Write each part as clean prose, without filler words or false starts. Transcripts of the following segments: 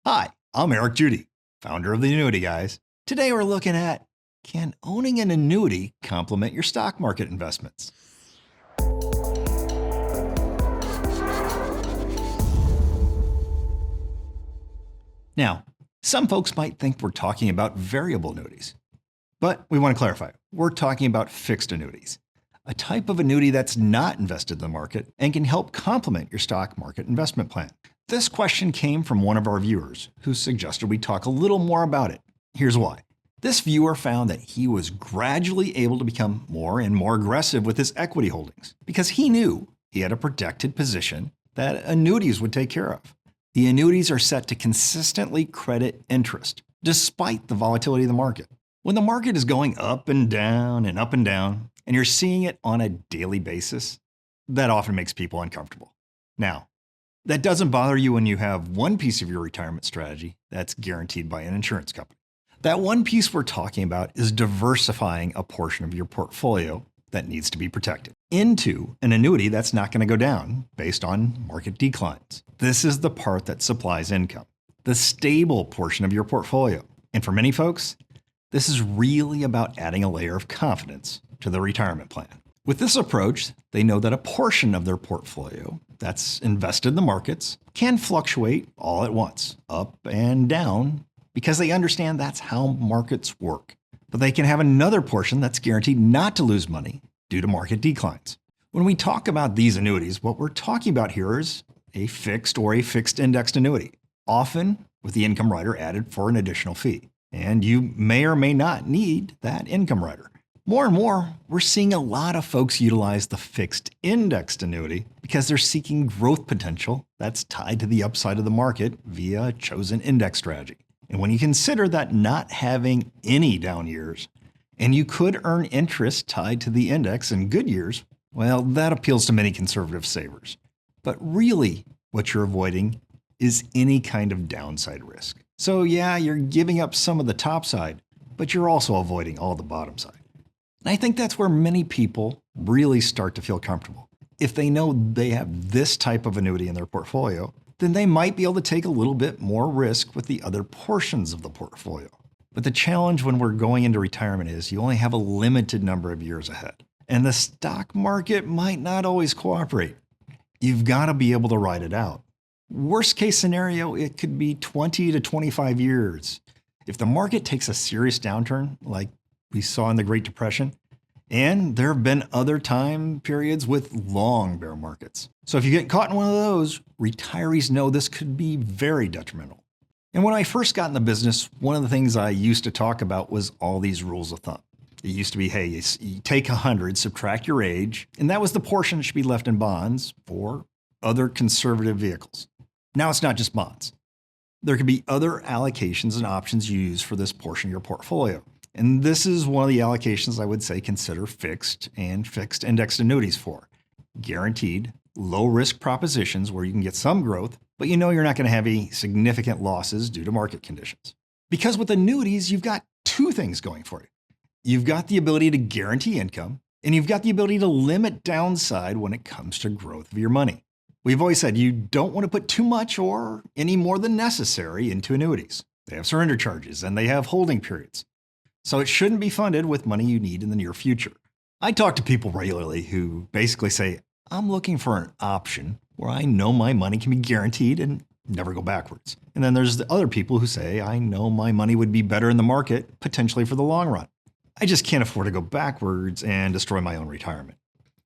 Hi, I'm Eric Judy, founder of the Annuity Guys. Today we're looking at, can owning an annuity complement your stock market investments? Now, some folks might think we're talking about variable annuities, but we want to clarify. We're talking about fixed annuities, a type of annuity that's not invested in the market and can help complement your stock market investment plan. This question came from one of our viewers who suggested we talk a little more about it. Here's why. This viewer found that he was gradually able to become more and more aggressive with his equity holdings because he knew he had a protected position that annuities would take care of. The annuities are set to consistently credit interest, despite the volatility of the market. When the market is going up and down and up and down, and you're seeing it on a daily basis, that often makes people uncomfortable. Now, that doesn't bother you when you have one piece of your retirement strategy that's guaranteed by an insurance company. That one piece we're talking about is diversifying a portion of your portfolio that needs to be protected into an annuity that's not going to go down based on market declines. This is the part that supplies income, the stable portion of your portfolio. And for many folks, this is really about adding a layer of confidence to the retirement plan. With this approach, they know that a portion of their portfolio that's invested in the markets can fluctuate all at once, up and down, because they understand that's how markets work. But they can have another portion that's guaranteed not to lose money due to market declines. When we talk about these annuities, what we're talking about here is a fixed or a fixed indexed annuity, often with the income rider added for an additional fee. And you may or may not need that income rider. More and more, we're seeing a lot of folks utilize the fixed indexed annuity because they're seeking growth potential that's tied to the upside of the market via a chosen index strategy. And when you consider that not having any down years, and you could earn interest tied to the index in good years, well, that appeals to many conservative savers. But really, what you're avoiding is any kind of downside risk. So yeah, you're giving up some of the top side, but you're also avoiding all the bottom side. And I think that's where many people really start to feel comfortable. If they know they have this type of annuity in their portfolio, then they might be able to take a little bit more risk with the other portions of the portfolio. But the challenge when we're going into retirement is you only have a limited number of years ahead. And the stock market might not always cooperate. You've got to be able to ride it out. Worst case scenario, it could be 20 to 25 years. If the market takes a serious downturn, like we saw in the Great Depression, and there have been other time periods with long bear markets. So if you get caught in one of those, retirees know this could be very detrimental. And when I first got in the business, one of the things I used to talk about was all these rules of thumb. It used to be, hey, you take 100, subtract your age, and that was the portion that should be left in bonds or other conservative vehicles. Now it's not just bonds. There could be other allocations and options you use for this portion of your portfolio. And this is one of the allocations I would say consider fixed and fixed indexed annuities for. Guaranteed, low risk propositions where you can get some growth, but you know you're not going to have any significant losses due to market conditions. Because with annuities, you've got two things going for you. You've got the ability to guarantee income, and you've got the ability to limit downside when it comes to growth of your money. We've always said you don't want to put too much or any more than necessary into annuities. They have surrender charges and they have holding periods. So it shouldn't be funded with money you need in the near future. I talk to people regularly who basically say, I'm looking for an option where I know my money can be guaranteed and never go backwards. And then there's the other people who say, I know my money would be better in the market, potentially for the long run. I just can't afford to go backwards and destroy my own retirement.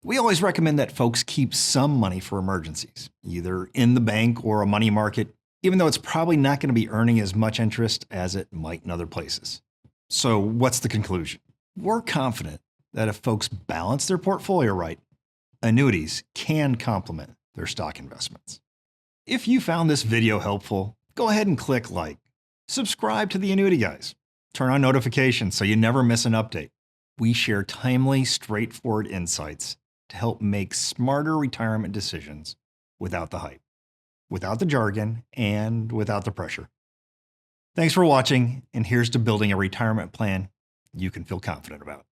We always recommend that folks keep some money for emergencies, either in the bank or a money market, even though it's probably not going to be earning as much interest as it might in other places. So what's the conclusion? We're confident that if folks balance their portfolio right, annuities can complement their stock investments. If you found this video helpful, go ahead and click like. Subscribe to the Annuity Guys. Turn on notifications so you never miss an update. We share timely, straightforward insights to help make smarter retirement decisions without the hype, without the jargon, and without the pressure. Thanks for watching, and here's to building a retirement plan you can feel confident about.